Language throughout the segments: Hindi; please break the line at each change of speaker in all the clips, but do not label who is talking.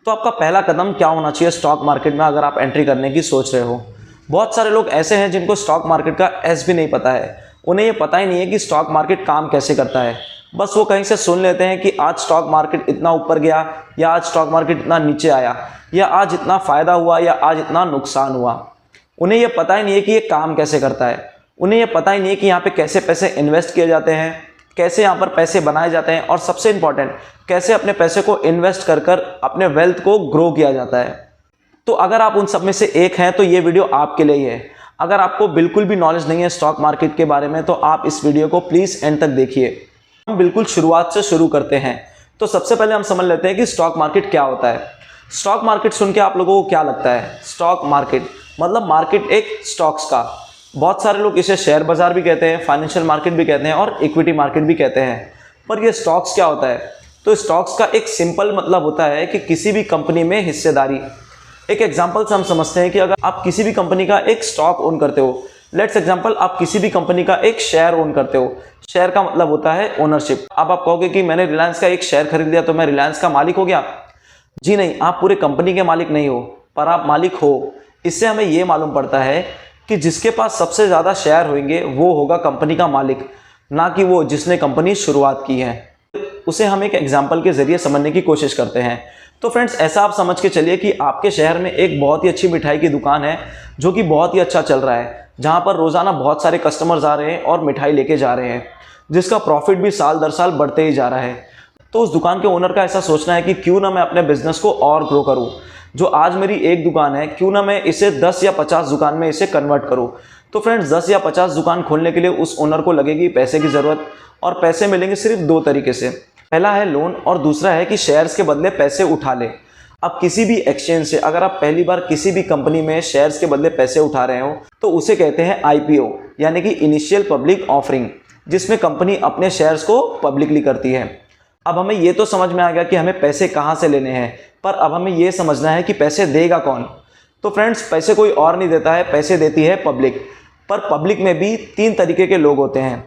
तो आपका पहला कदम क्या होना चाहिए स्टॉक मार्केट में अगर आप एंट्री करने की सोच रहे हो। बहुत सारे लोग ऐसे हैं जिनको स्टॉक मार्केट का एस भी नहीं पता है। उन्हें ये पता ही नहीं है कि स्टॉक मार्केट काम कैसे करता है। बस वो कहीं से सुन लेते हैं कि आज स्टॉक मार्केट इतना ऊपर गया, या आज स्टॉक मार्केट इतना नीचे आया, या आज इतना फ़ायदा हुआ, या आज इतना नुकसान हुआ। उन्हें ये पता ही नहीं है कि ये काम कैसे करता है। उन्हें ये पता ही नहीं है कि यहाँ पे कैसे पैसे इन्वेस्ट किए जाते हैं, कैसे यहाँ पर पैसे बनाए जाते हैं, और सबसे इंपॉर्टेंट कैसे अपने पैसे को इन्वेस्ट कर कर अपने वेल्थ को ग्रो किया जाता है। तो अगर आप उन सब में से एक हैं तो ये वीडियो आपके लिए ही है। अगर आपको बिल्कुल भी नॉलेज नहीं है स्टॉक मार्केट के बारे में तो आप इस वीडियो को प्लीज़ एंड तक देखिए। हम बिल्कुल शुरुआत से शुरू करते हैं। तो सबसे पहले हम समझ लेते हैं कि स्टॉक मार्केट क्या होता है। स्टॉक मार्केट सुन के आप लोगों को क्या लगता है? स्टॉक मार्केट मतलब मार्केट एक स्टॉक्स का। बहुत सारे लोग इसे शेयर बाजार भी कहते हैं, फाइनेंशियल मार्केट भी कहते हैं और इक्विटी मार्केट भी कहते हैं। पर ये स्टॉक्स क्या होता है? तो स्टॉक्स का एक सिंपल मतलब होता है कि किसी भी कंपनी में हिस्सेदारी। एक एग्जांपल से हम समझते हैं कि अगर आप किसी भी कंपनी का एक स्टॉक ओन करते हो, लेट्स एग्जांपल आप किसी भी कंपनी का एक शेयर ओन करते हो। शेयर का मतलब होता है ओनरशिप। अब आप कहोगे कि मैंने रिलायंस का एक शेयर खरीद लिया तो मैं रिलायंस का मालिक हो गया। जी नहीं, आप पूरे कंपनी के मालिक नहीं हो, पर आप मालिक हो। इससे हमें यह मालूम पड़ता है कि जिसके पास सबसे ज़्यादा शेयर होंगे वो होगा कंपनी का मालिक, ना कि वो जिसने कंपनी शुरुआत की है। उसे हम एक एग्जाम्पल के जरिए समझने की कोशिश करते हैं। तो फ्रेंड्स, ऐसा आप समझ के चलिए कि आपके शहर में एक बहुत ही अच्छी मिठाई की दुकान है जो कि बहुत ही अच्छा चल रहा है, जहां पर रोज़ाना बहुत सारे कस्टमर्स आ रहे हैं और मिठाई लेके जा रहे हैं, जिसका प्रॉफिट भी साल दर साल बढ़ते ही जा रहा है। तो उस दुकान के ओनर का ऐसा सोचना है कि क्यों ना मैं अपने बिजनेस को और ग्रो करूँ। जो आज मेरी एक दुकान है, क्यों ना मैं इसे 10 या 50 दुकान में इसे कन्वर्ट करूँ। तो फ्रेंड्स, 10 या 50 दुकान खोलने के लिए उस ओनर को लगेगी पैसे की ज़रूरत, और पैसे मिलेंगे सिर्फ दो तरीके से। पहला है लोन और दूसरा है कि शेयर्स के बदले पैसे उठा ले। अब किसी भी एक्सचेंज से अगर आप पहली बार किसी भी कंपनी में शेयर्स के बदले पैसे उठा रहे हो तो उसे कहते हैं आईपीओ, यानी कि इनिशियल पब्लिक ऑफरिंग, जिसमें कंपनी अपने शेयर्स को पब्लिकली करती है। अब हमें ये तो समझ में आ गया कि हमें पैसे कहाँ से लेने हैं, पर अब हमें ये समझना है कि पैसे देगा कौन। तो फ्रेंड्स, पैसे कोई और नहीं देता है, पैसे देती है पब्लिक। पर पब्लिक में भी 3 तरीके के लोग होते हैं।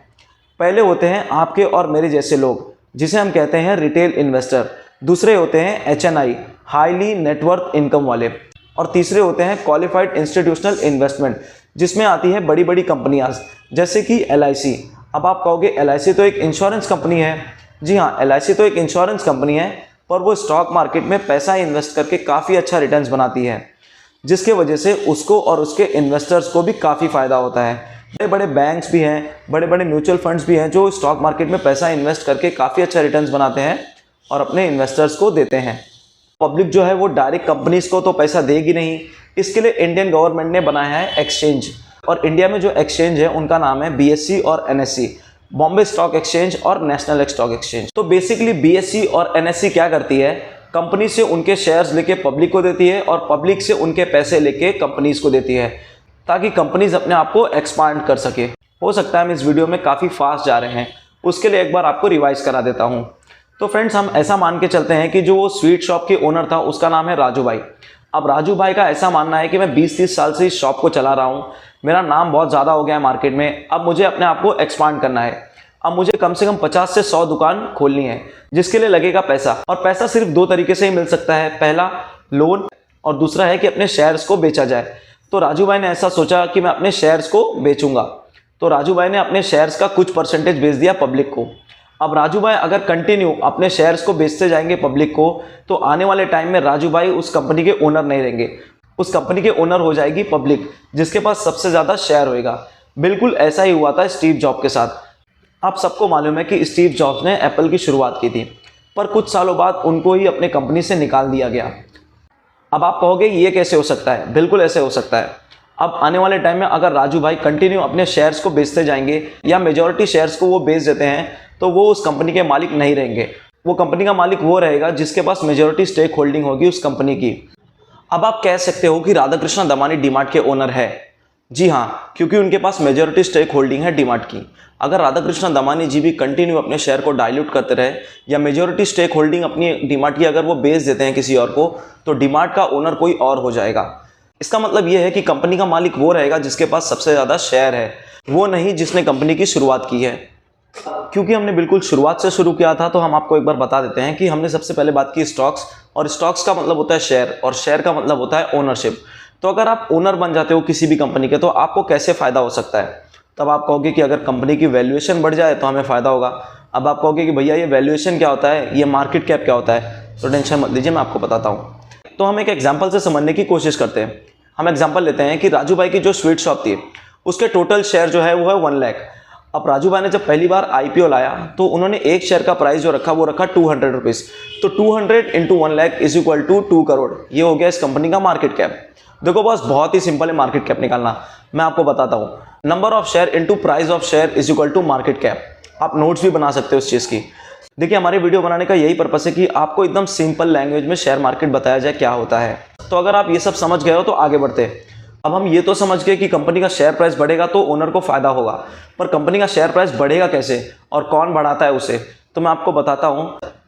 पहले होते हैं आपके और मेरे जैसे लोग, जिसे हम कहते हैं रिटेल इन्वेस्टर। दूसरे होते हैं एचएनआई, हाईली नेटवर्थ इनकम वाले। और तीसरे होते हैं क्वालिफाइड इंस्टीट्यूशनल इन्वेस्टमेंट, जिसमें आती है बड़ी बड़ी कंपनियां जैसे कि एलआईसी। अब आप कहोगे एलआईसी तो एक इंश्योरेंस कंपनी है। जी हाँ, एलआईसी तो एक इंश्योरेंस कंपनी है, पर वो स्टॉक मार्केट में पैसा इन्वेस्ट करके काफ़ी अच्छा रिटर्न्स बनाती है, जिसके वजह से उसको और उसके इन्वेस्टर्स को भी काफ़ी फ़ायदा होता है। बड़े बड़े बैंक्स भी हैं, बड़े बड़े म्यूचुअल फंड्स भी हैं जो स्टॉक मार्केट में पैसा इन्वेस्ट करके काफ़ी अच्छा रिटर्न्स बनाते हैं और अपने इन्वेस्टर्स को देते हैं। पब्लिक जो है वो डायरेक्ट कंपनीज को तो पैसा देगी नहीं। इसके लिए इंडियन गवर्नमेंट ने बनाया है एक्सचेंज, और इंडिया में जो एक्सचेंज है उनका नाम है बीएससी और एनएससी, बॉम्बे स्टॉक एक्सचेंज और नेशनल स्टॉक एक्सचेंज। तो बेसिकली बीएससी और एनएससी क्या करती है, कंपनी से उनके शेयर्स लेके पब्लिक को देती है और पब्लिक से उनके पैसे लेके कंपनीज को देती है, ताकि कंपनीज अपने आप को एक्सपांड कर सके। हो सकता है हम इस वीडियो में काफ़ी फास्ट जा रहे हैं, उसके लिए एक बार आपको रिवाइज करा देता हूँ। तो फ्रेंड्स, हम ऐसा मान के चलते हैं कि जो वो स्वीट शॉप के ओनर था उसका नाम है राजू भाई। अब राजू भाई का ऐसा मानना है कि मैं 20-30 साल से इस शॉप को चला रहा हूँ, मेरा नाम बहुत ज़्यादा हो गया है मार्केट में, अब मुझे अपने आप को एक्सपांड करना है। अब मुझे कम से कम 50 से 100 दुकान खोलनी है, जिसके लिए लगेगा पैसा। और पैसा सिर्फ 2 तरीके से ही मिल सकता है, पहला लोन और दूसरा है कि अपने शेयर्स को बेचा जाए। तो राजू भाई ने ऐसा सोचा कि मैं अपने शेयर्स को बेचूंगा। तो राजू भाई ने अपने शेयर्स का कुछ परसेंटेज बेच दिया पब्लिक को। अब राजू भाई अगर कंटिन्यू अपने शेयर्स को बेचते जाएंगे पब्लिक को, तो आने वाले टाइम में राजू भाई उस कंपनी के ओनर नहीं रहेंगे, उस कंपनी के ओनर हो जाएगी पब्लिक, जिसके पास सबसे ज़्यादा शेयर होएगा। बिल्कुल ऐसा ही हुआ था स्टीव जॉब के साथ। आप सबको मालूम है कि स्टीव जॉब्स ने एप्पल की शुरुआत की थी, पर कुछ सालों बाद उनको ही अपने कंपनी से निकाल दिया गया। अब आप कहोगे ये कैसे हो सकता है? बिल्कुल ऐसे हो सकता है। अब आने वाले टाइम में अगर राजू भाई कंटिन्यू अपने शेयर्स को बेचते जाएंगे या मेजॉरिटी शेयर्स को वो बेच देते हैं, तो वो उस कंपनी के मालिक नहीं रहेंगे। वो कंपनी का मालिक वो रहेगा जिसके पास मेजॉरिटी स्टेक होल्डिंग होगी उस कंपनी की। अब आप कह सकते हो कि राधाकृष्ण दमानी डीमार्ट के ओनर है। जी हाँ, क्योंकि उनके पास मेजॉरिटी स्टेक होल्डिंग है डीमार्ट की। अगर राधाकृष्ण दमानी जी भी कंटिन्यू अपने शेयर को डाइल्यूट करते रहे या मेजॉरिटी स्टेक होल्डिंग अपनी डीमार्ट की अगर वो बेच देते हैं किसी और को, तो डीमार्ट का ओनर कोई और हो जाएगा। इसका मतलब ये है कि कंपनी का मालिक वो रहेगा जिसके पास सबसे ज़्यादा शेयर है, वो नहीं जिसने कंपनी की शुरुआत की है। क्योंकि हमने बिल्कुल शुरुआत से शुरू किया था तो हम आपको एक बार बता देते हैं कि हमने सबसे पहले बात की स्टॉक्स, और स्टॉक्स का मतलब होता है शेयर, और शेयर का मतलब होता है ओनरशिप। तो अगर आप ओनर बन जाते हो किसी भी कंपनी के तो आपको कैसे फ़ायदा हो सकता है? तब आप कहोगे कि अगर कंपनी की वैल्यूएशन बढ़ जाए तो हमें फ़ायदा होगा। अब आप कहोगे कि भैया ये वैल्यूएशन क्या होता है, ये मार्केट कैप क्या होता है? तो टेंशन मत लीजिए, मैं आपको बताता हूँ। तो हम एक एग्जाम्पल से समझने की कोशिश करते हैं। हम एग्जाम्पल लेते हैं कि राजू भाई की जो स्वीट शॉप थी उसके टोटल शेयर जो है वो है 1 लाख। अब राजू भाई ने जब पहली बार आईपीओ लाया तो उन्होंने एक शेयर का प्राइस जो रखा वो रखा 200 रुपीज़। तो 200 into 1 lakh is equal to 2 crore. ये हो गया इस कंपनी का मार्केट कैप। देखो बस बहुत ही सिंपल है मार्केट कैप निकालना। मैं आपको बताता हूँ, number of share into price of share is equal to market cap. आप नोट्स भी बना सकते हो उस चीज़ की। देखिए हमारी वीडियो बनाने का यही पर्पस है कि आपको एकदम सिंपल लैंग्वेज में शेयर मार्केट बताया जाए क्या होता है। तो अगर आप ये सब समझ गए हो तो आगे बढ़ते हैं। अब हम ये तो समझ गए कि कंपनी का शेयर प्राइस बढ़ेगा तो ओनर को फायदा होगा, पर कंपनी का शेयर प्राइस बढ़ेगा कैसे और कौन बढ़ाता है उसे, तो मैं आपको बताता हूँ।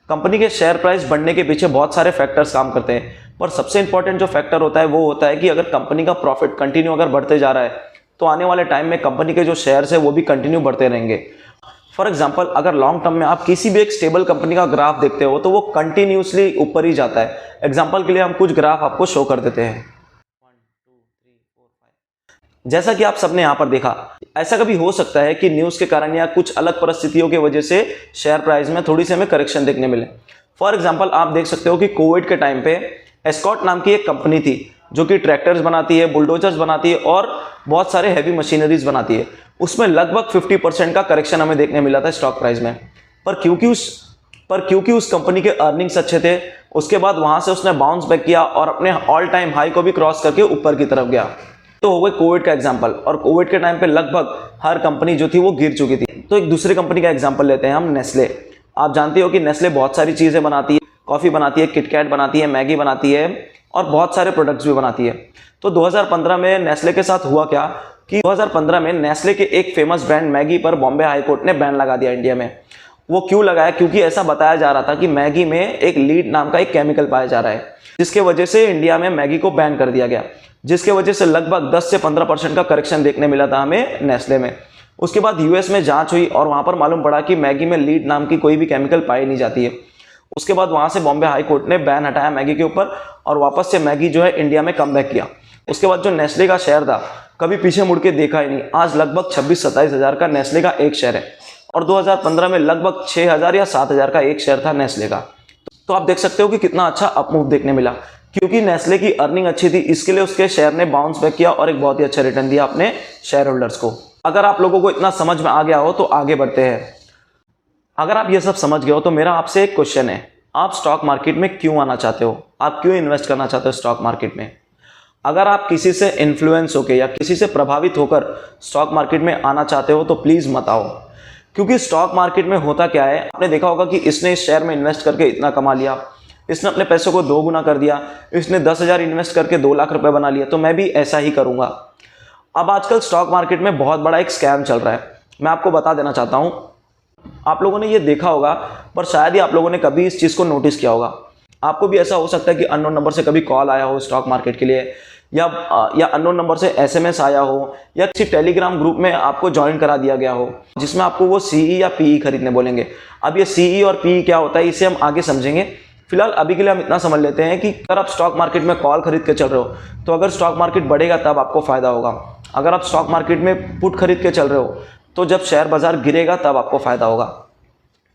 कंपनी के शेयर प्राइस बढ़ने के पीछे बहुत सारे फैक्टर्स काम करते हैं, पर सबसे इंपॉर्टेंट जो फैक्टर होता है वो होता है कि अगर कंपनी का प्रॉफिट कंटिन्यू अगर बढ़ते जा रहा है तो आने वाले टाइम में कंपनी के जो शेयर्स है वो भी कंटिन्यू बढ़ते रहेंगे। फॉर एग्जाम्पल अगर लॉन्ग टर्म में आप किसी भी एक स्टेबल कंपनी का ग्राफ देखते हो तो वो कंटिन्यूसली ऊपर ही जाता है। एग्जाम्पल के लिए हम कुछ ग्राफ आपको शो कर देते हैं। 1 2 3 4 5। जैसा कि आप सबने यहाँ पर देखा, ऐसा कभी हो सकता है कि न्यूज़ के कारण या कुछ अलग परिस्थितियों की वजह से शेयर प्राइस में थोड़ी सी हमें करेक्शन देखने मिले। फॉर एग्जाम्पल आप देख सकते हो कि कोविड के टाइम पे एस्कॉट नाम की एक कंपनी थी जो कि ट्रैक्टर्स बनाती है, बुलडोजर्स बनाती है और बहुत सारे हैवी मशीनरीज बनाती है। उसमें लगभग 50% का करेक्शन हमें देखने मिला था स्टॉक प्राइस में। पर क्योंकि उस कंपनी के अर्निंग्स अच्छे थे, उसके बाद वहां से उसने बाउंस बैक किया और अपने ऑल टाइम हाई को भी क्रॉस करके ऊपर की तरफ गया। तो हो गई कोविड का एग्जाम्पल, और कोविड के टाइम पे लगभग हर कंपनी जो थी वो गिर चुकी थी। तो एक दूसरी कंपनी का एग्जाम्पल लेते हैं हम, नेस्ले। आप जानते हो कि नेस्ले बहुत सारी चीज़ें बनाती है, कॉफ़ी बनाती है, किटकैट बनाती है, मैगी बनाती है और बहुत सारे प्रोडक्ट्स भी बनाती है। तो 2015 में नेस्ले के साथ हुआ क्या कि 2015 में नेस्ले के एक फेमस ब्रांड मैगी पर बॉम्बे हाई कोर्ट ने बैन लगा दिया इंडिया में। वो क्यों लगाया? क्योंकि ऐसा बताया जा रहा था कि मैगी में एक लीड नाम का एक केमिकल पाया जा रहा है, जिसके वजह से इंडिया में मैगी को बैन कर दिया गया, जिसके वजह से लगभग 10 से 15% का करेक्शन देखने मिला था हमें नेस्ले में। उसके बाद यूएस में जांच हुई और वहां पर मालूम पड़ा कि मैगी में लीड नाम की कोई भी केमिकल पाई नहीं जाती है। उसके बाद वहां से बॉम्बे हाई कोर्ट ने बैन हटाया मैगी के ऊपर और वापस से मैगी जो है इंडिया में कम बैक किया। उसके बाद जो नेस्ले का शेयर था कभी पीछे मुड़ के देखा ही नहीं। आज लगभग 26-27 हज़ार का नेस्ले का एक शेयर है और 2015 में लगभग 6,000 या 7,000 का एक शेयर था नेस्ले का। तो आप देख सकते हो कि कितना अच्छा अपमूव देखने मिला, क्योंकि नेस्ले की अर्निंग अच्छी थी, इसके लिए उसके शेयर ने बाउंस बैक किया और एक बहुत ही अच्छा रिटर्न दिया अपने शेयर होल्डर्स को। अगर आप लोगों को इतना समझ में आ गया हो तो आगे बढ़ते हैं। अगर आप ये सब समझ गए हो तो मेरा आपसे एक क्वेश्चन है, आप स्टॉक मार्केट में क्यों आना चाहते हो? आप क्यों इन्वेस्ट करना चाहते हो स्टॉक मार्केट में? अगर आप किसी से इन्फ्लुएंस होकर या किसी से प्रभावित होकर स्टॉक मार्केट में आना चाहते हो तो प्लीज़ मत आओ, क्योंकि स्टॉक मार्केट में होता क्या है, आपने देखा होगा कि इसने इस शेयर में इन्वेस्ट करके इतना कमा लिया, इसने अपने पैसों को 2 गुना कर दिया, इसने 10,000 इन्वेस्ट करके 2 लाख रुपए बना लिया, तो मैं भी ऐसा ही करूँगा। अब आजकल स्टॉक मार्केट में बहुत बड़ा एक स्कैम चल रहा है, मैं आपको बता देना चाहता हूँ। आप लोगों ने ये देखा होगा, पर शायद ही आप लोगों ने कभी इस चीज़ को नोटिस किया होगा। आपको भी ऐसा हो सकता है कि अननोन नंबर से कभी कॉल आया हो स्टॉक मार्केट के लिए, या अननोन नंबर से एसएमएस आया हो, या किसी टेलीग्राम ग्रुप में आपको ज्वाइन करा दिया गया हो जिसमें आपको वो सीई या पीई खरीदने बोलेंगे। अब ये सीई और पीई क्या होता है इसे हम आगे समझेंगे। फिलहाल अभी के लिए हम इतना समझ लेते हैं कि अगर आप स्टॉक मार्केट में कॉल खरीद के चल रहे हो तो अगर स्टॉक मार्केट बढ़ेगा तब आपको फायदा होगा। अगर आप स्टॉक मार्केट में पुट खरीद के चल रहे हो तो जब शेयर बाजार गिरेगा तब आपको फायदा होगा।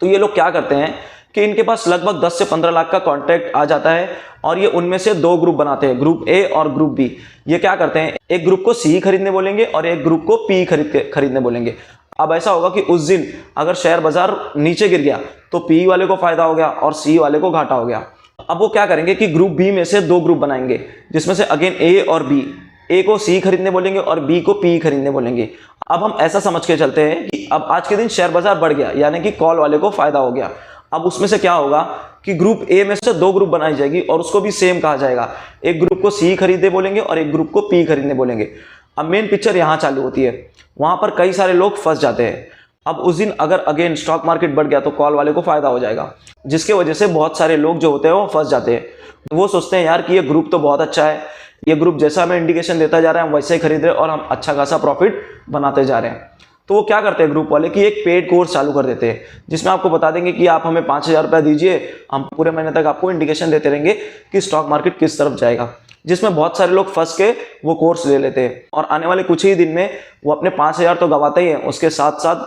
तो ये लोग क्या करते हैं कि इनके पास लगभग 10 से 15 लाख का कॉन्ट्रैक्ट आ जाता है और ये उनमें से 2 ग्रुप बनाते हैं, ग्रुप ए और ग्रुप बी। ये क्या करते हैं, एक ग्रुप को सी खरीदने बोलेंगे और एक ग्रुप को पी खरीदने बोलेंगे। अब ऐसा होगा कि उस दिन अगर शेयर बाजार नीचे गिर गया तो पी वाले को फायदा हो गया और सी वाले को घाटा हो गया। अब वो क्या करेंगे कि ग्रुप बी में से 2 ग्रुप बनाएंगे, जिसमें से अगेन ए और बी, ए को सी खरीदने बोलेंगे और बी को पी खरीदने बोलेंगे। अब हम ऐसा समझ के चलते हैं कि अब आज के दिन शेयर बाजार बढ़ गया, यानी कि कॉल वाले को फायदा हो गया। अब उसमें से क्या होगा कि ग्रुप ए में से 2 ग्रुप बनाई जाएगी और उसको भी सेम कहा जाएगा, एक ग्रुप को सी खरीदने बोलेंगे और एक ग्रुप को पी खरीदने बोलेंगे। अब मेन पिक्चर यहाँ चालू होती है, वहां पर कई सारे लोग फंस जाते हैं। अब उस दिन अगर अगेन स्टॉक मार्केट बढ़ गया तो कॉल वाले को फायदा हो जाएगा, जिसके वजह से बहुत सारे लोग जो होते हैं वो फंस जाते हैं। वो सोचते हैं यार कि ये ग्रुप तो बहुत अच्छा है, ये ग्रुप जैसा हमें इंडिकेशन देता जा रहा है हम वैसे ही खरीद रहे हैं और हम अच्छा खासा प्रॉफिट बनाते जा रहे हैं। तो वो क्या करते हैं ग्रुप वाले कि एक पेड कोर्स चालू कर देते हैं जिसमें आपको बता देंगे कि आप हमें 5,000 रुपया दीजिए, हम पूरे महीने तक आपको इंडिकेशन देते रहेंगे कि स्टॉक मार्केट किस तरफ जाएगा, जिसमें बहुत सारे लोग फंस के वो कोर्स ले लेते हैं और आने वाले कुछ ही दिन में वो अपने 5,000 तो गवाते ही हैं, उसके साथ साथ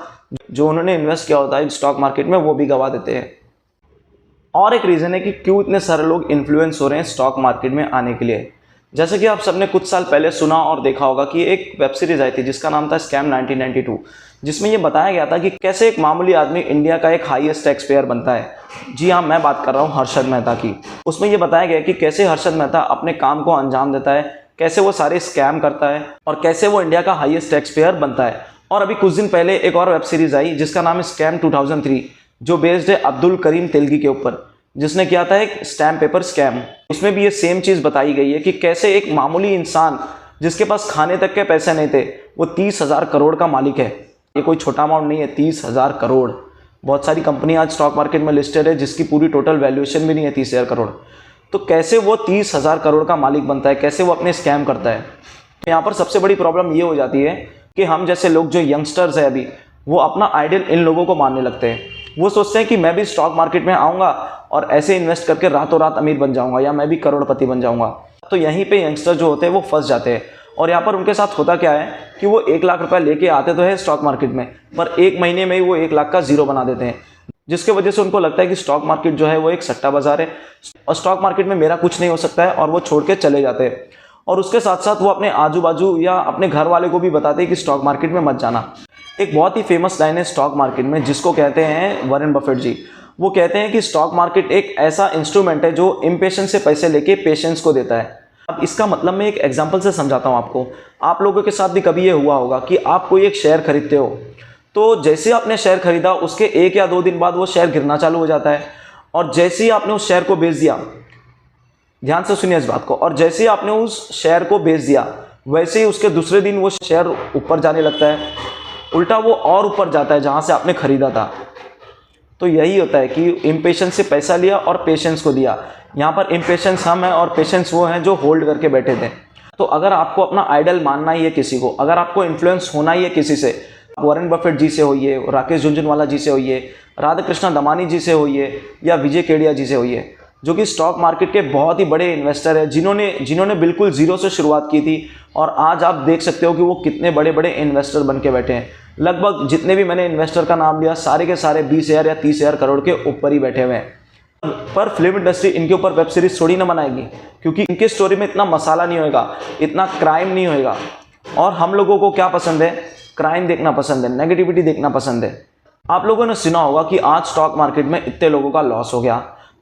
जो उन्होंने इन्वेस्ट किया होता है स्टॉक मार्केट में वो भी गवा देते हैं। और एक रीज़न है कि क्यों इतने सारे लोग इन्फ्लुएंस हो रहे हैं स्टॉक मार्केट में आने के लिए। जैसे कि आप सबने कुछ साल पहले सुना और देखा होगा कि एक वेब सीरीज आई थी जिसका नाम था स्कैम 1992, जिसमें ये बताया गया था कि कैसे एक मामूली आदमी इंडिया का एक हाईएस्ट टैक्स पेयर बनता है। जी हाँ, मैं बात कर रहा हूँ हर्षद मेहता की। उसमें ये बताया गया कि कैसे हर्षद मेहता अपने काम को अंजाम देता है, कैसे वो सारे स्कैम करता है और कैसे वो इंडिया का हाईएस्ट टैक्स पेयर बनता है। और अभी कुछ दिन पहले एक और वेब सीरीज आई जिसका नाम है स्कैम 2003, जो बेस्ड है अब्दुल करीम तेलगी के ऊपर, जिसने किया था एक स्टैम्प पेपर स्कैम। उसमें भी ये सेम चीज़ बताई गई है कि कैसे एक मामूली इंसान जिसके पास खाने तक के पैसे नहीं थे वो 30,000 करोड़ का मालिक है। ये कोई छोटा अमाउंट नहीं है, 30,000 करोड़। बहुत सारी कंपनी आज स्टॉक मार्केट में लिस्टेड है जिसकी पूरी टोटल वैल्यूएशन भी नहीं है 30,000 करोड़। तो कैसे वो 30,000 करोड़ का मालिक बनता है, कैसे वो अपने स्कैम करता है। तो यहाँ पर सबसे बड़ी प्रॉब्लम ये हो जाती है कि हम जैसे लोग जो यंगस्टर्स है अभी, वो अपना आइडियल इन लोगों को मानने लगते हैं। वो सोचते हैं कि मैं भी स्टॉक मार्केट में आऊँगा और ऐसे इन्वेस्ट करके रातों रात अमीर बन जाऊँगा या मैं भी करोड़पति बन जाऊँगा। तो यहीं पे यंगस्टर जो होते हैं वो फंस जाते हैं। और यहाँ पर उनके साथ होता क्या है कि वो 1 लाख रुपया लेके आते तो है स्टॉक मार्केट में, पर 1 महीने में ही वो 1 लाख का जीरो बना देते हैं, जिसके वजह से उनको लगता है कि स्टॉक मार्केट जो है वो एक सट्टा बाजार है और स्टॉक मार्केट में मेरा कुछ नहीं हो सकता है, और वो छोड़ के चले जाते हैं। और उसके साथ साथ वो अपने आजू बाजू या अपने घर वाले को भी बताते हैं कि स्टॉक मार्केट में मत जाना। एक बहुत ही फेमस लाइन है स्टॉक मार्केट में जिसको कहते हैं वॉरेन बफेट जी। वो कहते हैं कि स्टॉक मार्केट एक ऐसा इंस्ट्रूमेंट है जो इम्पेशेंस से पैसे लेके पेशेंस को देता है। अब इसका मतलब मैं एक एग्जांपल से समझाता हूँ आपको। आप लोगों के साथ भी कभी ये हुआ होगा कि आप कोई एक शेयर खरीदते हो, तो जैसे आपने शेयर खरीदा उसके 1 या 2 दिन बाद वो शेयर गिरना चालू हो जाता है, और जैसे ही आपने उस शेयर को बेच दिया, ध्यान से सुनिए इस बात को, और जैसे ही आपने उस शेयर को बेच दिया वैसे ही उसके दूसरे दिन वो शेयर ऊपर जाने लगता है, उल्टा वो और ऊपर जाता है जहाँ से आपने खरीदा था। तो यही होता है कि इम्पेशेंस से पैसा लिया और पेशेंस को दिया। यहाँ पर इम्पेशेंस हम हैं और पेशेंस वो हैं जो होल्ड करके बैठे थे। तो अगर आपको अपना आइडल मानना ही है किसी को, अगर आपको इन्फ्लुएंस होना ही है किसी से, वॉरेन बफेट जी से होइए, राकेश झुनझुनवाला जी से होइए, राधा कृष्णा दमानी जी से होइए या विजय केडिया जी से होइए, जो कि स्टॉक मार्केट के बहुत ही बड़े इन्वेस्टर हैं, जिन्होंने बिल्कुल जीरो से शुरुआत की थी और आज आप देख सकते हो कि वो कितने बड़े बड़े इन्वेस्टर बन के बैठे हैं। लगभग जितने भी मैंने इन्वेस्टर का नाम लिया सारे के सारे 20,000 या 30,000 करोड़ के ऊपर ही बैठे हुए हैं। पर फिल्म इंडस्ट्री इनके ऊपर वेब सीरीज थोड़ी ना बनाएगी, क्योंकि इनके स्टोरी में इतना मसाला नहीं होएगा, इतना क्राइम नहीं होएगा। और हम लोगों को क्या पसंद है? क्राइम देखना पसंद है, नेगेटिविटी देखना पसंद है। आप लोगों ने सुना होगा कि आज स्टॉक मार्केट में इतने लोगों का लॉस हो गया।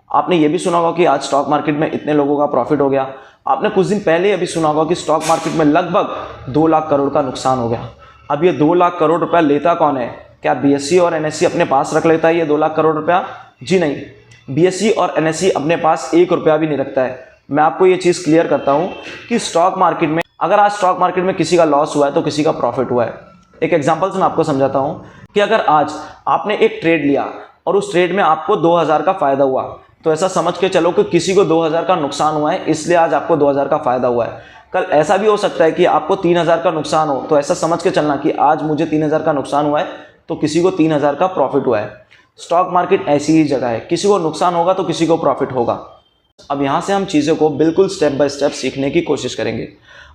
आपने ये भी सुना होगा कि आज स्टॉक मार्केट में इतने लोगों का प्रॉफिट हो गया। आपने कुछ दिन पहले ये भी सुना होगा कि स्टॉक मार्केट में लगभग 2 लाख करोड़ का नुकसान हो गया। अब ये 2 लाख करोड़ रुपया लेता कौन है? क्या बीएसई और एनएसई अपने पास रख लेता है ये 2 लाख करोड़ रुपया? जी नहीं, बीएसई और एनएसई अपने पास 1 रुपया भी नहीं रखता है। मैं आपको ये चीज़ क्लियर करता हूँ कि स्टॉक मार्केट में अगर आज स्टॉक मार्केट में किसी का लॉस हुआ है तो किसी का प्रॉफिट हुआ है। एक एग्जाम्पल से मैं आपको समझाता हूँ कि अगर आज आपने एक ट्रेड लिया और उस ट्रेड में आपको 2,000 का फायदा हुआ, तो ऐसा समझ के चलो कि किसी को 2,000 का नुकसान हुआ है, इसलिए आज आपको 2,000 का फायदा हुआ है। कल ऐसा भी हो सकता है कि आपको 3,000 का नुकसान हो, तो ऐसा समझ के चलना कि आज मुझे 3,000 का नुकसान हुआ है तो किसी को 3,000 का प्रॉफिट हुआ है। स्टॉक मार्केट ऐसी ही जगह है, किसी को नुकसान होगा तो किसी को प्रॉफिट होगा। अब यहाँ से हम चीज़ों को बिल्कुल स्टेप बाय स्टेप सीखने की कोशिश करेंगे।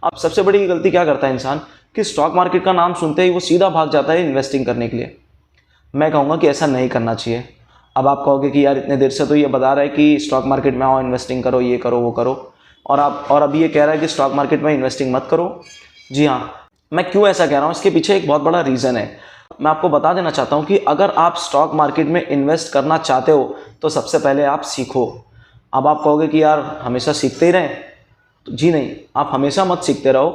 अब सबसे बड़ी गलती क्या करता है इंसान कि स्टॉक मार्केट का नाम सुनते ही वो सीधा भाग जाता है इन्वेस्टिंग करने के लिए। मैं कहूँगा कि ऐसा नहीं करना चाहिए। अब आप कहोगे कि यार इतने देर से तो ये बता रहा है कि स्टॉक मार्केट में आओ, इन्वेस्टिंग करो, ये करो, वो करो, और अभी ये कह रहा है कि स्टॉक मार्केट में इन्वेस्टिंग मत करो। जी हाँ, मैं क्यों ऐसा कह रहा हूँ इसके पीछे एक बहुत बड़ा रीज़न है। मैं आपको बता देना चाहता हूँ कि अगर आप स्टॉक मार्केट में इन्वेस्ट करना चाहते हो तो सबसे पहले आप सीखो। अब आप कहोगे कि यार हमेशा सीखते ही रहें, तो जी नहीं, आप हमेशा मत सीखते रहो,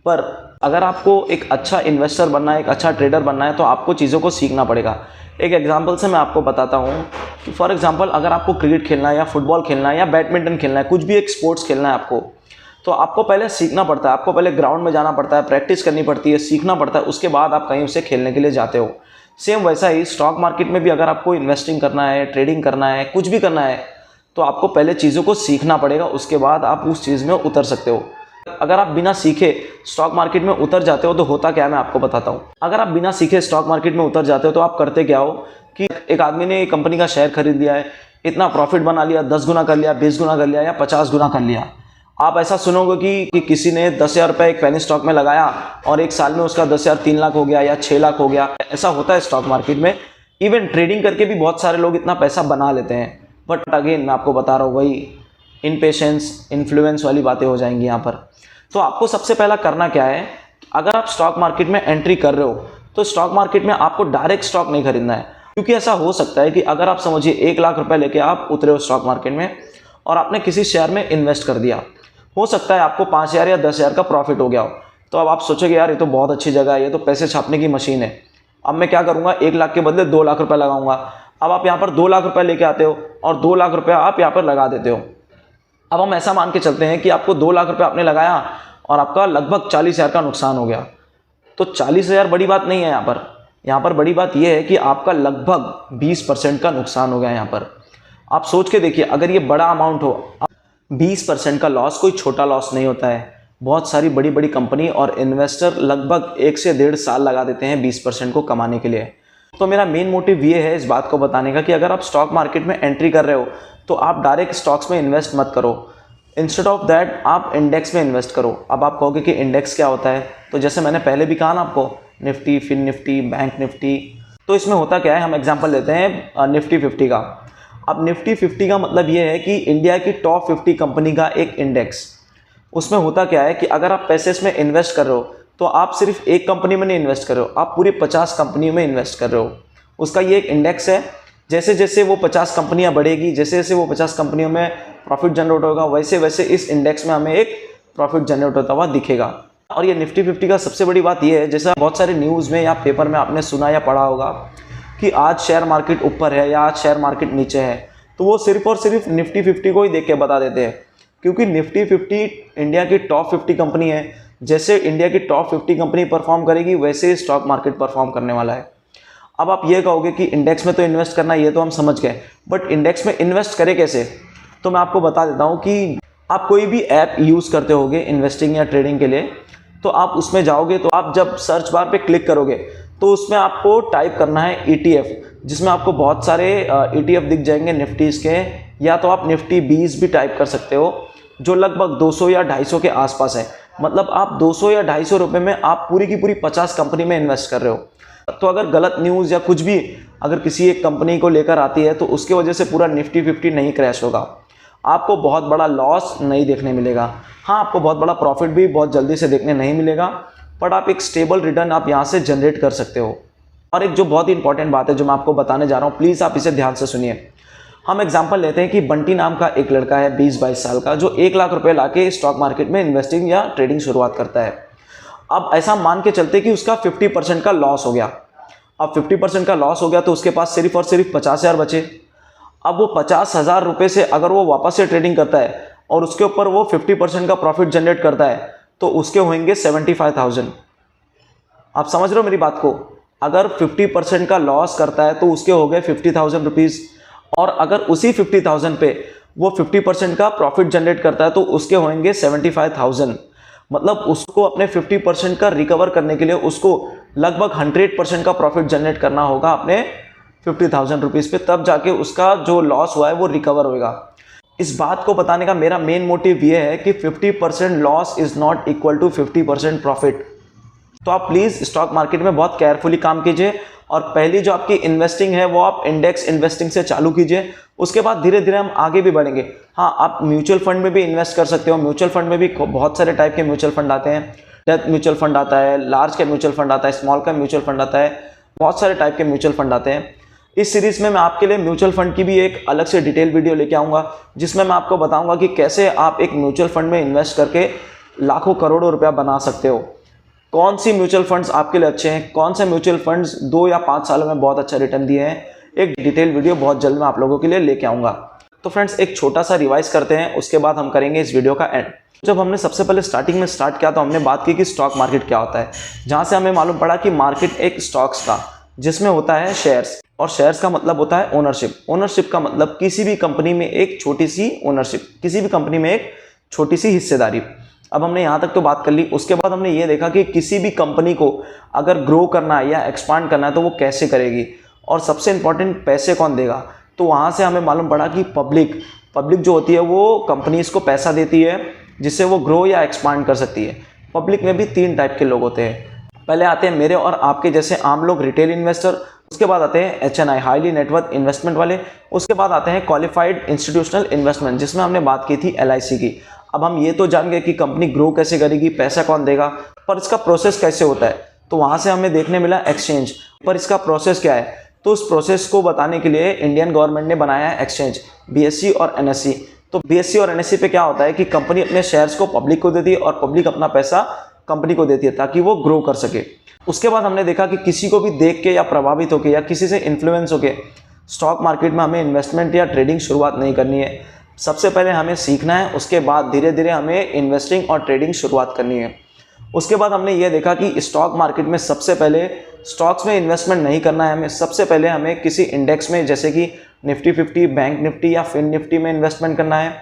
पर अगर आपको एक अच्छा इन्वेस्टर बनना है, एक अच्छा ट्रेडर बनना है, तो आपको चीज़ों को सीखना पड़ेगा। एक एग्जांपल से मैं आपको बताता हूँ कि फॉर एग्जांपल अगर आपको क्रिकेट खेलना है या फुटबॉल खेलना है या बैडमिंटन खेलना है, कुछ भी एक स्पोर्ट्स खेलना है आपको, तो आपको पहले सीखना पड़ता है, आपको पहले ग्राउंड में जाना पड़ता है, प्रैक्टिस करनी पड़ती है, सीखना पड़ता है, उसके बाद आप कहीं उसे खेलने के लिए जाते हो। सेम वैसा ही स्टॉक मार्केट में भी अगर आपको इन्वेस्टिंग करना है, ट्रेडिंग करना है, कुछ भी करना है, तो आपको पहले चीज़ों को सीखना पड़ेगा, उसके बाद आप उस चीज़ में उतर सकते हो। अगर आप बिना सीखे स्टॉक मार्केट में उतर जाते हो तो होता क्या है मैं आपको बताता हूँ। अगर आप बिना सीखे स्टॉक मार्केट में उतर जाते हो तो आप करते क्या हो कि एक आदमी ने कंपनी का शेयर खरीद लिया है, इतना प्रॉफिट बना लिया, 10 गुना कर लिया, 20 गुना कर लिया या 50 गुना कर लिया। आप ऐसा सुनोगे कि किसी ने 10,000 रुपये एक पेनी स्टॉक में लगाया और एक साल में उसका 10,000 3 लाख हो गया या 6 लाख हो गया। ऐसा होता है स्टॉक मार्केट में। इवन ट्रेडिंग करके भी बहुत सारे लोग इतना पैसा बना लेते हैं। बट अगेन मैं आपको बता रहा हूँ, वही इनपेशेंस, इन्फ्लुएंस वाली बातें हो जाएंगी यहाँ पर। तो आपको सबसे पहला करना क्या है, अगर आप स्टॉक मार्केट में एंट्री कर रहे हो तो स्टॉक मार्केट में आपको डायरेक्ट स्टॉक नहीं खरीदना है। क्योंकि ऐसा हो सकता है कि अगर आप समझिए 1 लाख रुपए लेके आप उतरे हो स्टॉक मार्केट में और आपने किसी शेयर में इन्वेस्ट कर दिया, हो सकता है आपको 5,000 या 10,000 का प्रॉफिट हो गया हो। तो अब आप सोचोगे यार ये तो बहुत अच्छी जगह है, ये तो पैसे छापने की मशीन है, अब मैं क्या करूँगा, 1 लाख के बदले 2 लाख रुपए लगाऊंगा। अब आप यहाँ पर 2 लाख रुपए लेके आते हो और 2 लाख रुपये आप यहाँ पर लगा देते हो। अब हम ऐसा मान के चलते हैं कि आपको 2 लाख रुपए आपने लगाया और आपका लगभग 40,000 का नुकसान हो गया। तो 40,000 बड़ी बात नहीं है यहाँ पर बड़ी बात यह है कि आपका लगभग 20% का नुकसान हो गया यहाँ पर। आप सोच के देखिए, अगर ये बड़ा अमाउंट हो, 20% का लॉस कोई छोटा लॉस नहीं होता है। बहुत सारी बड़ी बड़ी कंपनी और इन्वेस्टर लगभग 1 से 1.5 साल लगा देते हैं 20% को कमाने के लिए। तो मेरा मेन मोटिव ये है इस बात को बताने का कि अगर आप स्टॉक मार्केट में एंट्री कर रहे हो तो आप डायरेक्ट स्टॉक्स में इन्वेस्ट मत करो। इंस्टेड ऑफ दैट आप इंडेक्स में इन्वेस्ट करो। अब आप कहोगे कि इंडेक्स क्या होता है, तो जैसे मैंने पहले भी कहा ना आपको, Nifty, fin Nifty, bank Nifty. तो इसमें होता क्या है, हम एग्जांपल लेते हैं निफ्टी 50 का। अब निफ्टी 50 का मतलब ये है कि इंडिया की टॉप 50 कंपनी का एक इंडेक्स। उसमें होता क्या है कि अगर आप पैसे इसमें इन्वेस्ट कर रहे हो तो आप सिर्फ एक कंपनी में नहीं इन्वेस्ट कर रहे हो, आप पूरे 50 कंपनियों में इन्वेस्ट कर रहे हो। उसका ये एक इंडेक्स है। जैसे जैसे वो 50 कंपनियां बढ़ेगी, जैसे जैसे वो 50 कंपनियों में प्रॉफिट जनरेट होगा, वैसे वैसे इस इंडेक्स में हमें एक प्रॉफिट जनरेट होता हुआ दिखेगा। और ये निफ्टी 50 का सबसे बड़ी बात ये है, जैसा बहुत सारे न्यूज़ में या पेपर में आपने सुना या पढ़ा होगा कि आज शेयर मार्केट ऊपर है या आज शेयर मार्केट नीचे है, तो वो सिर्फ और सिर्फ निफ्टी 50 को ही देख के बता देते हैं। क्योंकि निफ्टी 50 इंडिया की टॉप 50 कंपनी है। जैसे इंडिया की टॉप 50 कंपनी परफॉर्म करेगी वैसे ही स्टॉक मार्केट परफॉर्म करने वाला है। अब आप ये कहोगे कि इंडेक्स में तो इन्वेस्ट करना, ये तो हम समझ गए, बट इंडेक्स में इन्वेस्ट करें कैसे? तो मैं आपको बता देता हूँ कि आप कोई भी ऐप यूज़ करते होगे इन्वेस्टिंग या ट्रेडिंग के लिए, तो आप उसमें जाओगे तो आप जब सर्च बार पे क्लिक करोगे तो उसमें आपको टाइप करना है ETF, जिसमें आपको बहुत सारे ETF दिख जाएंगे निफ्टीज़ के। या तो आप निफ्टी 20 भी टाइप कर सकते हो, जो लगभग 200 या 250 के आसपास है। मतलब आप 200 या 250 रुपये में आप पूरी की पूरी 50 कंपनी में इन्वेस्ट कर रहे हो। तो अगर गलत न्यूज़ या कुछ भी अगर किसी एक कंपनी को लेकर आती है तो उसके वजह से पूरा निफ्टी 50 नहीं क्रैश होगा, आपको बहुत बड़ा लॉस नहीं देखने मिलेगा। हाँ, आपको बहुत बड़ा प्रॉफिट भी बहुत जल्दी से देखने नहीं मिलेगा, बट आप एक स्टेबल रिटर्न आप यहाँ से जनरेट कर सकते हो। और एक जो बहुत ही इंपॉर्टेंट बात है जो मैं आपको बताने जा रहा हूँ, प्लीज़ आप इसे ध्यान से सुनिए। हम एग्जांपल लेते हैं कि बंटी नाम का एक लड़का है 20-22 साल का, जो 1 लाख रुपए लाके स्टॉक मार्केट में इन्वेस्टिंग या ट्रेडिंग शुरुआत करता है। अब ऐसा मान के चलते कि उसका 50% का लॉस हो गया। अब 50% का लॉस हो गया तो उसके पास सिर्फ और सिर्फ 50,000 बचे। अब वो 50,000 रुपये से अगर वो वापस से ट्रेडिंग करता है और उसके ऊपर वो 50% का प्रॉफिट जनरेट करता है तो उसके होंगे 75,000। आप समझ रहे हो मेरी बात को? अगर 50% का लॉस करता है तो उसके हो गए 50,000 रुपीज़, और अगर उसी 50,000 पे वो 50% का प्रॉफिट जनरेट करता है तो उसके होंगे 75,000। मतलब उसको अपने 50% का रिकवर करने के लिए उसको लगभग 100% का प्रॉफिट जनरेट करना होगा अपने 50,000 रुपीज़ पे, तब जाके उसका जो लॉस हुआ है वो रिकवर होगा। इस बात को बताने का मेरा मेन मोटिव ये है कि 50% loss is not equal to 50% profit. तो आप प्लीज़ स्टॉक मार्केट में बहुत केयरफुली काम कीजिए और पहली जो आपकी इन्वेस्टिंग है वो आप इंडेक्स इन्वेस्टिंग से चालू कीजिए। उसके बाद धीरे धीरे हम आगे भी बढ़ेंगे। हाँ, आप म्यूचुअल फंड में भी इन्वेस्ट कर सकते हो। म्यूचुअल फंड में भी बहुत सारे टाइप के म्यूचुअल फंड आते हैं। डेथ म्यूचुअल फंड आता है, लार्ज कैप म्यूचुअल फंड आता है, स्मॉल कैप म्यूचुअल फंड आता है, बहुत सारे टाइप के म्यूचुअल फंड आते हैं। इस सीरीज़ में मैं आपके लिए म्यूचुअल फंड की भी एक अलग से डिटेल वीडियो लेके आऊँगा, जिसमें मैं आपको बताऊँगा कि कैसे आप एक म्यूचुअल फंड में इन्वेस्ट करके लाखों करोड़ों रुपया बना सकते हो। कौन सी म्यूचुअल फंड्स आपके लिए अच्छे हैं, कौन से म्यूचुअल फंड्स 2 या 5 सालों में बहुत अच्छा रिटर्न दिए हैं, एक डिटेल वीडियो बहुत जल्द मैं आप लोगों के लिए लेके आऊँगा। तो फ्रेंड्स, एक छोटा सा रिवाइज करते हैं, उसके बाद हम करेंगे इस वीडियो का एंड। जब हमने सबसे पहले स्टार्टिंग में स्टार्ट किया तो हमने बात की कि स्टॉक मार्केट क्या होता है, जहाँ से हमें मालूम पड़ा कि मार्केट एक स्टॉक्स का, जिसमें होता है शेयर्स, और शेयर्स का मतलब होता है ओनरशिप। ओनरशिप का मतलब किसी भी कंपनी में एक छोटी सी ओनरशिप, किसी भी कंपनी में एक छोटी सी हिस्सेदारी। अब हमने यहाँ तक तो बात कर ली। उसके बाद हमने ये देखा कि किसी भी कंपनी को अगर ग्रो करना है या एक्सपांड करना है तो वो कैसे करेगी, और सबसे इंपॉर्टेंट पैसे कौन देगा। तो वहाँ से हमें मालूम पड़ा कि पब्लिक जो होती है वो कंपनीज को पैसा देती है जिससे वो ग्रो या एक्सपांड कर सकती है। पब्लिक में भी 3 टाइप के लोग होते हैं। पहले आते हैं मेरे और आपके जैसे आम लोग, रिटेल इन्वेस्टर। उसके बाद आते हैं HNI, हाईली नेटवर्थ इन्वेस्टमेंट वाले। उसके बाद आते हैं क्वालिफाइड इंस्टीट्यूशनल इन्वेस्टमेंट, जिसमें हमने बात की थी LIC की। अब हम ये तो जान गए कि कंपनी ग्रो कैसे करेगी, पैसा कौन देगा, पर इसका प्रोसेस कैसे होता है। तो वहाँ से हमें देखने मिला एक्सचेंज, पर इसका प्रोसेस क्या है। तो उस प्रोसेस को बताने के लिए इंडियन गवर्नमेंट ने बनाया है एक्सचेंज, BSE और NSE। तो BSE और NSE पे क्या होता है कि कंपनी अपने शेयर्स को पब्लिक को देती है और पब्लिक अपना पैसा कंपनी को देती है ताकि वो ग्रो कर सके। उसके बाद हमने देखा कि किसी को भी देख के या प्रभावित होकर या किसी से इन्फ्लुएंस होकर स्टॉक मार्केट में हमें इन्वेस्टमेंट या ट्रेडिंग शुरुआत नहीं करनी है। सबसे पहले हमें सीखना है, उसके बाद धीरे धीरे हमें इन्वेस्टिंग और ट्रेडिंग शुरुआत करनी है। उसके बाद हमने ये देखा कि स्टॉक मार्केट में सबसे पहले स्टॉक्स में इन्वेस्टमेंट नहीं करना है हमें। सबसे पहले हमें किसी इंडेक्स में जैसे कि निफ्टी 50, बैंक निफ्टी या फिन निफ्टी में इन्वेस्टमेंट करना है।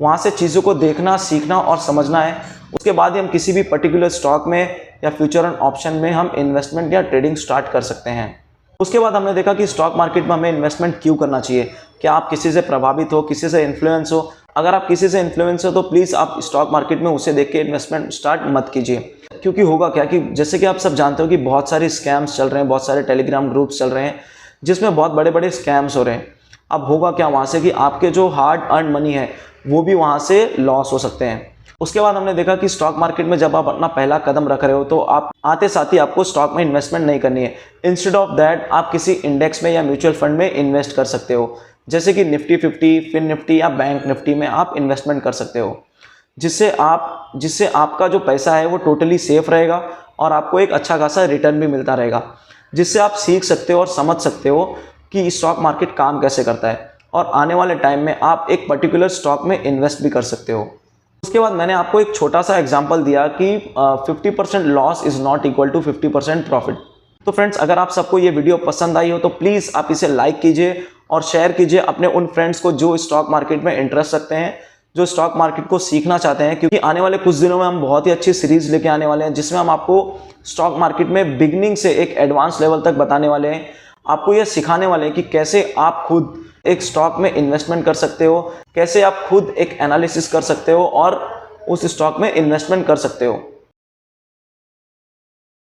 वहाँ से चीज़ों को देखना, सीखना और समझना है। उसके बाद ही हम किसी भी पर्टिकुलर स्टॉक में या फ्यूचर एंड ऑप्शन में हम इन्वेस्टमेंट या ट्रेडिंग स्टार्ट कर सकते हैं। उसके बाद हमने देखा कि स्टॉक मार्केट में हमें इन्वेस्टमेंट क्यों करना चाहिए। क्या आप किसी से प्रभावित हो, किसी से इन्फ्लुएंस हो। अगर आप किसी से इन्फ्लुएंस हो तो प्लीज़ आप स्टॉक मार्केट में उसे देख के इन्वेस्टमेंट स्टार्ट मत कीजिए, क्योंकि होगा क्या कि जैसे कि आप सब जानते हो कि बहुत सारे स्कैम्स चल रहे हैं, बहुत सारे टेलीग्राम ग्रुप्स चल रहे हैं जिसमें बहुत बड़े बड़े स्कैम्स हो रहे हैं। अब होगा क्या वहाँ से कि आपके जो हार्ड अर्न मनी है वो भी वहाँ से लॉस हो सकते हैं। उसके बाद हमने देखा कि स्टॉक मार्केट में जब आप अपना पहला कदम रख रहे हो तो आप आते साथ ही आपको स्टॉक में इन्वेस्टमेंट नहीं करनी है। इंस्टेड ऑफ दैट आप किसी इंडेक्स में या म्यूचुअल फंड में इन्वेस्ट कर सकते हो, जैसे कि निफ्टी 50, फिन निफ्टी या बैंक निफ्टी में आप इन्वेस्टमेंट कर सकते हो, जिससे आपका जो पैसा है वो टोटली सेफ रहेगा और आपको एक अच्छा खासा रिटर्न भी मिलता रहेगा, जिससे आप सीख सकते हो और समझ सकते हो कि स्टॉक मार्केट काम कैसे करता है और आने वाले टाइम में आप एक पर्टिकुलर स्टॉक में इन्वेस्ट भी कर सकते हो। उसके बाद मैंने आपको एक छोटा सा एग्जांपल दिया कि 50% loss is not equal to 50% profit. तो फ्रेंड्स, अगर आप सबको ये वीडियो पसंद आई हो तो प्लीज़ आप इसे लाइक कीजिए और शेयर कीजिए अपने उन फ्रेंड्स को जो स्टॉक मार्केट में इंटरेस्ट रखते हैं, जो स्टॉक मार्केट को सीखना चाहते हैं, क्योंकि आने वाले कुछ दिनों में हम बहुत ही अच्छी सीरीज़ लेके आने वाले हैं जिसमें हम आपको स्टॉक मार्केट में बिगिनिंग से एक एडवांस लेवल तक बताने वाले हैं। आपको यह सिखाने वाले हैं कि कैसे आप खुद एक स्टॉक में इन्वेस्टमेंट कर सकते हो, कैसे आप खुद एक एनालिसिस कर सकते हो और उस स्टॉक में इन्वेस्टमेंट कर सकते हो।